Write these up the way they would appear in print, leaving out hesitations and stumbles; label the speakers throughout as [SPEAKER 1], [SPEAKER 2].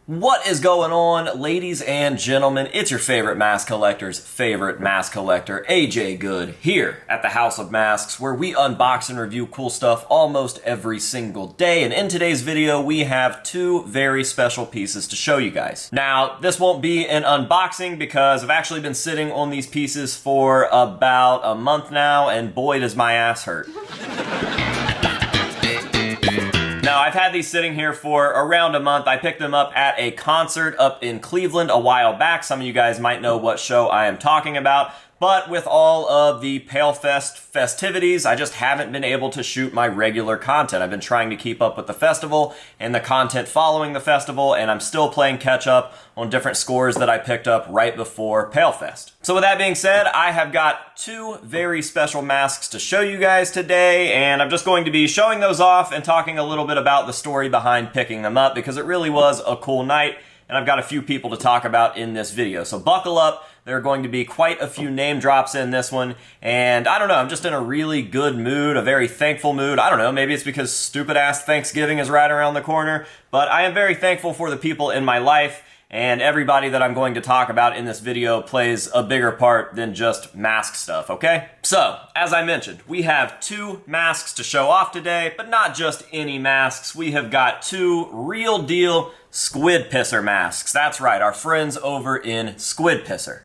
[SPEAKER 1] What is going on, ladies and gentlemen? It's your favorite mask collector's favorite mask collector, AJ Good, here at the House of Masks, where we unbox and review cool stuff almost every single day. And in today's video, we have two very special pieces to show you guys. Now, this won't be an unboxing because I've actually been sitting on these pieces for about a month now, and boy, does my ass hurt. Now, I've had these sitting here for around a month. I picked them up at a concert up in Cleveland a while back. Some of you guys might know what show I am talking about. But with all of the PaleFest festivities, I just haven't been able to shoot my regular content. I've been trying to keep up with the festival and the content following the festival, and I'm still playing catch up on different scores that I picked up right before PaleFest. So with that being said, I have got two very special masks to show you guys today, and I'm just going to be showing those off and talking a little bit about the story behind picking them up, because it really was a cool night, and I've got a few people to talk about in this video. So buckle up. There are going to be quite a few name drops in this one, and I don't know, I'm just in a really good mood, a very thankful mood. I don't know, maybe it's because stupid-ass Thanksgiving is right around the corner, but I am very thankful for the people in my life, and everybody that I'm going to talk about in this video plays a bigger part than just mask stuff, okay? So, as I mentioned, we have two masks to show off today, but not just any masks. We have got two real deal Squid Pisser masks. That's right, our friends over in Squid Pisser.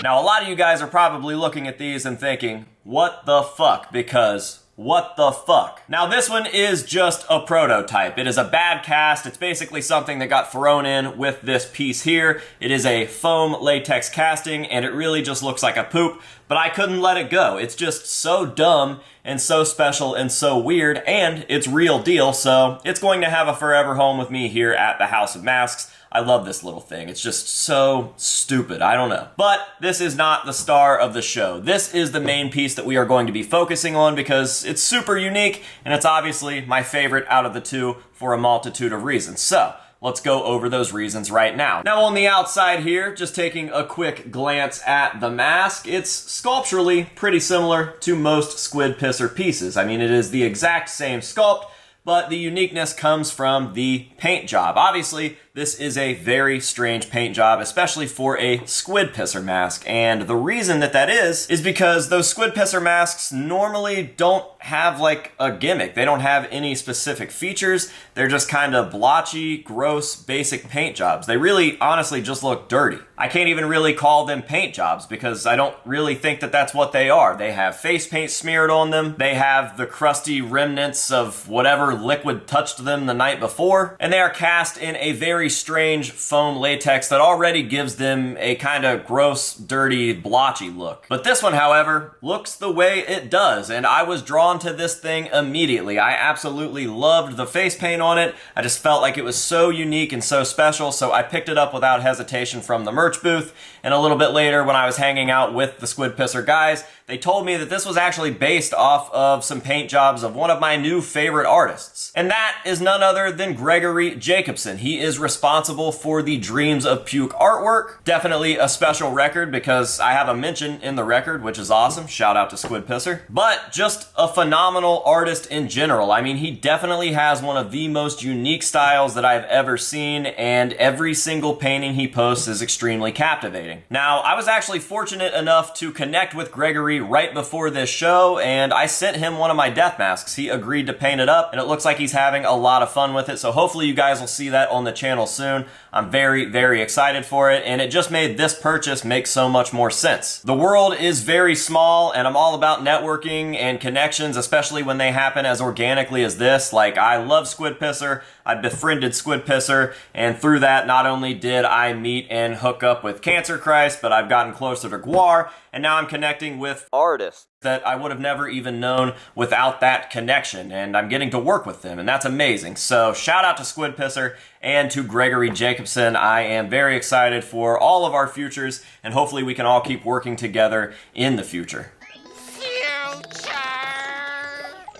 [SPEAKER 1] Now, a lot of you guys are probably looking at these and thinking, what the fuck? Because what the fuck? Now, this one is just a prototype. It is a bad cast. It's basically something that got thrown in with this piece here. It is a foam latex casting, and it really just looks like a poop, but I couldn't let it go. It's just so dumb and so special and so weird, and it's real deal, so it's going to have a forever home with me here at the House of Masks. I love this little thing. It's just so stupid. I don't know. But this is not the star of the show. This is the main piece that we are going to be focusing on because it's super unique, and it's obviously my favorite out of the two for a multitude of reasons. So, let's go over those reasons right now. Now, on the outside here, just taking a quick glance at the mask, it's sculpturally pretty similar to most Squid Pisser pieces. I mean, it is the exact same sculpt, but the uniqueness comes from the paint job. Obviously, this is a very strange paint job, especially for a Squid Pisser mask. And the reason that is because those Squid Pisser masks normally don't have like a gimmick. They don't have any specific features. They're just kind of blotchy, gross, basic paint jobs. They really, honestly, just look dirty. I can't even really call them paint jobs because I don't really think that that's what they are. They have face paint smeared on them. They have the crusty remnants of whatever liquid touched them the night before. And they are cast in a very strange foam latex that already gives them a kind of gross, dirty, blotchy look. But this one, however, looks the way it does, and I was drawn to this thing immediately. I absolutely loved the face paint on it. I just felt like it was so unique and so special, so I picked it up without hesitation from the merch booth, and a little bit later when I was hanging out with the Squid Pisser guys, they told me that this was actually based off of some paint jobs of one of my new favorite artists. And that is none other than Gregory Jacobson. He is responsible for the Dreams of Puke artwork. Definitely a special record because I have a mention in the record, which is awesome. Shout out to Squid Pisser. But just a phenomenal artist in general. I mean, he definitely has one of the most unique styles that I've ever seen, and every single painting he posts is extremely captivating. Now, I was actually fortunate enough to connect with Gregory right before this show, and I sent him one of my death masks. He agreed to paint it up, and it looks like he's having a lot of fun with it, so hopefully you guys will see that on the channel soon. I'm very, very excited for it, and it just made this purchase make so much more sense. The world is very small, and I'm all about networking and connections, especially when they happen as organically as this. Like, I love Squid Pisser, I befriended Squid Pisser, and through that, not only did I meet and hook up with Cancer Christ, but I've gotten closer to Guar, and now I'm connecting with artists that I would have never even known without that connection, and I'm getting to work with them, and that's amazing. So shout out to Squid Pisser and to Gregory Jacobson. I am very excited for all of our futures, and hopefully we can all keep working together in the future.
[SPEAKER 2] Future.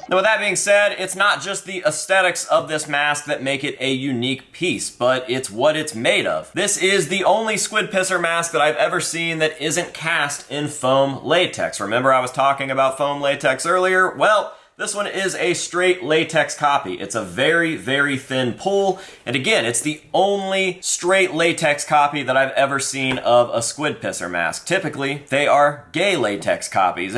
[SPEAKER 1] Now with that being said, it's not just the aesthetics of this mask that make it a unique piece, but it's what it's made of. This is the only squid pisser mask that I've ever seen that isn't cast in foam latex. Remember I was talking about foam latex earlier? Well, this one is a straight latex copy. It's a very, very thin pull. And again, it's the only straight latex copy that I've ever seen of a squid pisser mask. Typically, they are gay latex copies.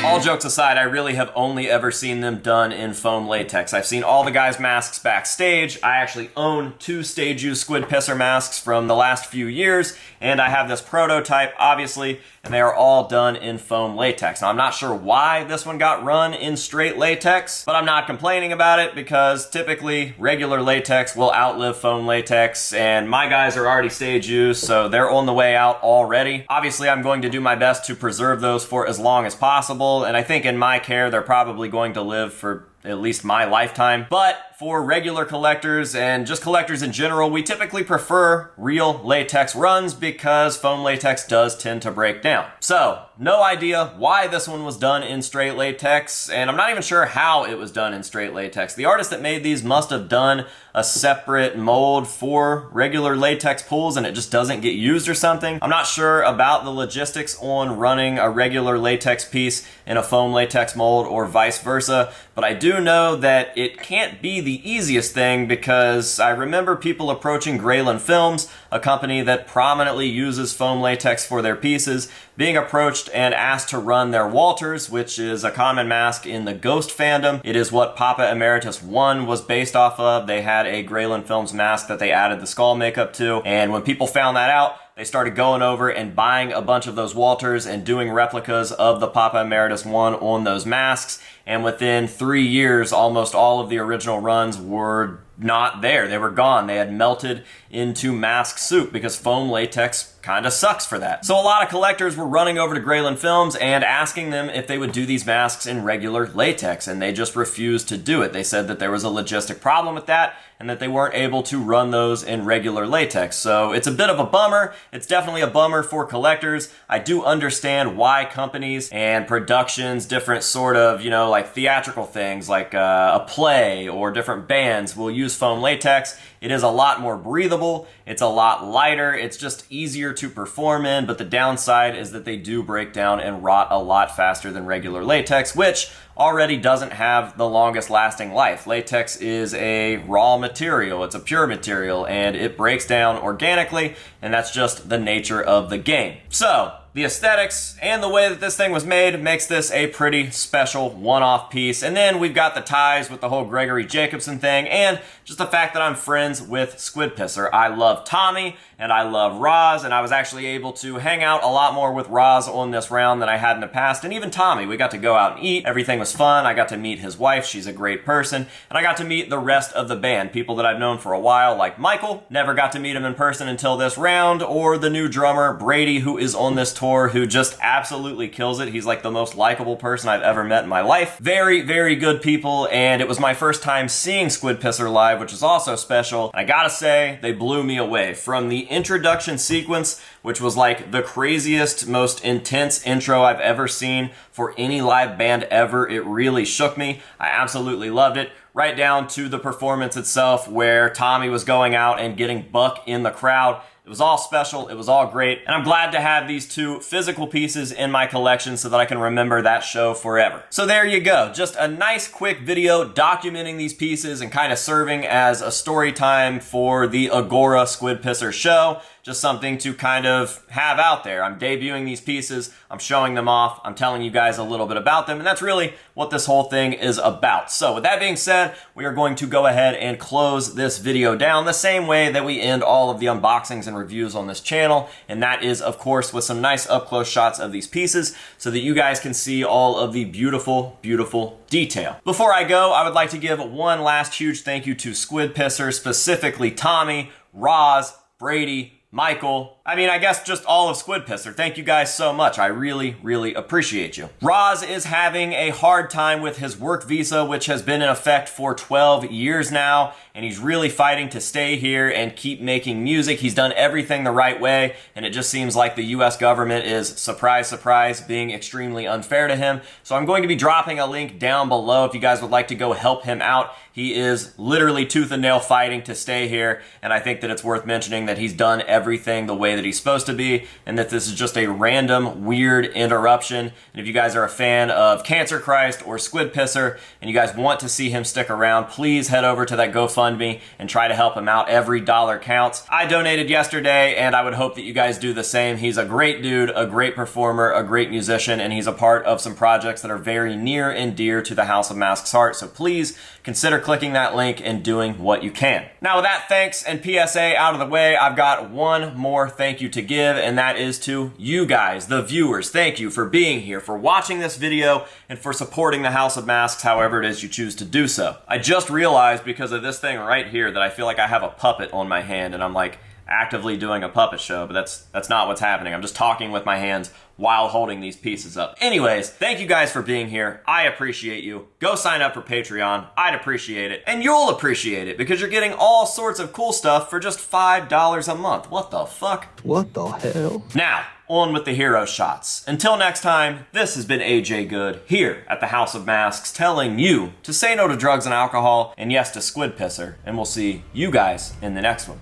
[SPEAKER 1] All jokes aside, I really have only ever seen them done in foam latex. I've seen all the guys' masks backstage. I actually own 2 stage use squid pisser masks from the last few years, and I have this prototype, obviously, and they are all done in foam latex. Now, I'm not sure why this one got run in straight latex, but I'm not complaining about it because typically regular latex will outlive foam latex, and my guys are already stage use, so they're on the way out already. Obviously, I'm going to do my best to preserve those for as long as possible, and I think in my care, they're probably going to live for at least my lifetime. But for regular collectors and just collectors in general, we typically prefer real latex runs because foam latex does tend to break down. So, no idea why this one was done in straight latex, and I'm not even sure how it was done in straight latex. The artist that made these must have done a separate mold for regular latex pulls and it just doesn't get used or something. I'm not sure about the logistics on running a regular latex piece in a foam latex mold or vice versa, but I do know that it can't be the easiest thing because I remember people approaching Greyland Films, a company that prominently uses foam latex for their pieces, being approached and asked to run their Walters, which is a common mask in the Ghost fandom. It is what Papa Emeritus 1 was based off of. They had a Greyland Films mask that they added the skull makeup to, and when people found that out, they started going over and buying a bunch of those Walters and doing replicas of the Papa Emeritus 1 on those masks, and within 3 years, almost all of the original runs were not there. They were gone. They had melted into mask soup because foam latex kind of sucks for that. So a lot of collectors were running over to Greyland Films and asking them if they would do these masks in regular latex, and they just refused to do it. They said that there was a logistic problem with that and that they weren't able to run those in regular latex. So it's a bit of a bummer. It's definitely a bummer for collectors. I do understand why companies and productions, different sort of, like theatrical things like a play or different bands will use foam latex. It is a lot more breathable, it's a lot lighter, it's just easier to perform in, but the downside is that they do break down and rot a lot faster than regular latex, which already doesn't have the longest lasting life. Latex is a raw material, it's a pure material, and it breaks down organically, and that's just the nature of the game. So, the aesthetics and the way that this thing was made makes this a pretty special one-off piece. And then we've got the ties with the whole Gregory Jacobson thing and just the fact that I'm friends with Squid Pisser. I love Tommy and I love Roz, and I was actually able to hang out a lot more with Roz on this round than I had in the past. And even Tommy, we got to go out and eat. Everything was fun. I got to meet his wife. She's a great person. And I got to meet the rest of the band, people that I've known for a while, like Michael. Never got to meet him in person until this round, or the new drummer, Brady, who is on this tour, who just absolutely kills it. He's like the most likable person I've ever met in my life. Very, very good people, and it was my first time seeing Squid Pisser live, which is also special. I gotta say, they blew me away. From the introduction sequence, which was like the craziest, most intense intro I've ever seen for any live band ever, it really shook me. I absolutely loved it. Right down to the performance itself, where Tommy was going out and getting Buck in the crowd. It was all special, it was all great, and I'm glad to have these 2 physical pieces in my collection so that I can remember that show forever. So there you go, just a nice quick video documenting these pieces and kind of serving as a story time for the Agora Squid Pisser show. Just something to kind of have out there. I'm debuting these pieces, I'm showing them off, I'm telling you guys a little bit about them, and that's really what this whole thing is about. So with that being said, we are going to go ahead and close this video down the same way that we end all of the unboxings and reviews on this channel, and that is, of course, with some nice up-close shots of these pieces so that you guys can see all of the beautiful, beautiful detail. Before I go, I would like to give one last huge thank you to Squid Pisser, specifically Tommy, Roz, Brady, Michael. I mean, I guess just all of Squid Pisser. Thank you guys so much. I really, really appreciate you. Roz is having a hard time with his work visa, which has been in effect for 12 years now, and he's really fighting to stay here and keep making music. He's done everything the right way, and it just seems like the US government is, surprise, surprise, being extremely unfair to him. So I'm going to be dropping a link down below if you guys would like to go help him out. He is literally tooth and nail fighting to stay here, and I think that it's worth mentioning that he's done everything the way that he's supposed to be, and that this is just a random, weird interruption. And if you guys are a fan of Cancer Christ or Squid Pisser, and you guys want to see him stick around, please head over to that GoFundMe and try to help him out. Every dollar counts. I donated yesterday, and I would hope that you guys do the same. He's a great dude, a great performer, a great musician, and he's a part of some projects that are very near and dear to the House of Masks heart, so please consider clicking that link and doing what you can. Now with that thanks and PSA out of the way, I've got one more thank you to give, and that is to you guys, the viewers. Thank you for being here, for watching this video, and for supporting the House of Masks however it is you choose to do so. I just realized because of this thing right here that I feel like I have a puppet on my hand, and I'm like actively doing a puppet show, but that's not what's happening. I'm just talking with my hands while holding these pieces up. Anyways, thank you guys for being here. I appreciate you. Go sign up for Patreon. I'd appreciate it. And you'll appreciate it because you're getting all sorts of cool stuff for just $5 a month. What the fuck?
[SPEAKER 2] What the hell?
[SPEAKER 1] Now, on with the hero shots. Until next time, this has been AJ Good here at the House of Masks telling you to say no to drugs and alcohol and yes to Squid Pisser, and we'll see you guys in the next one.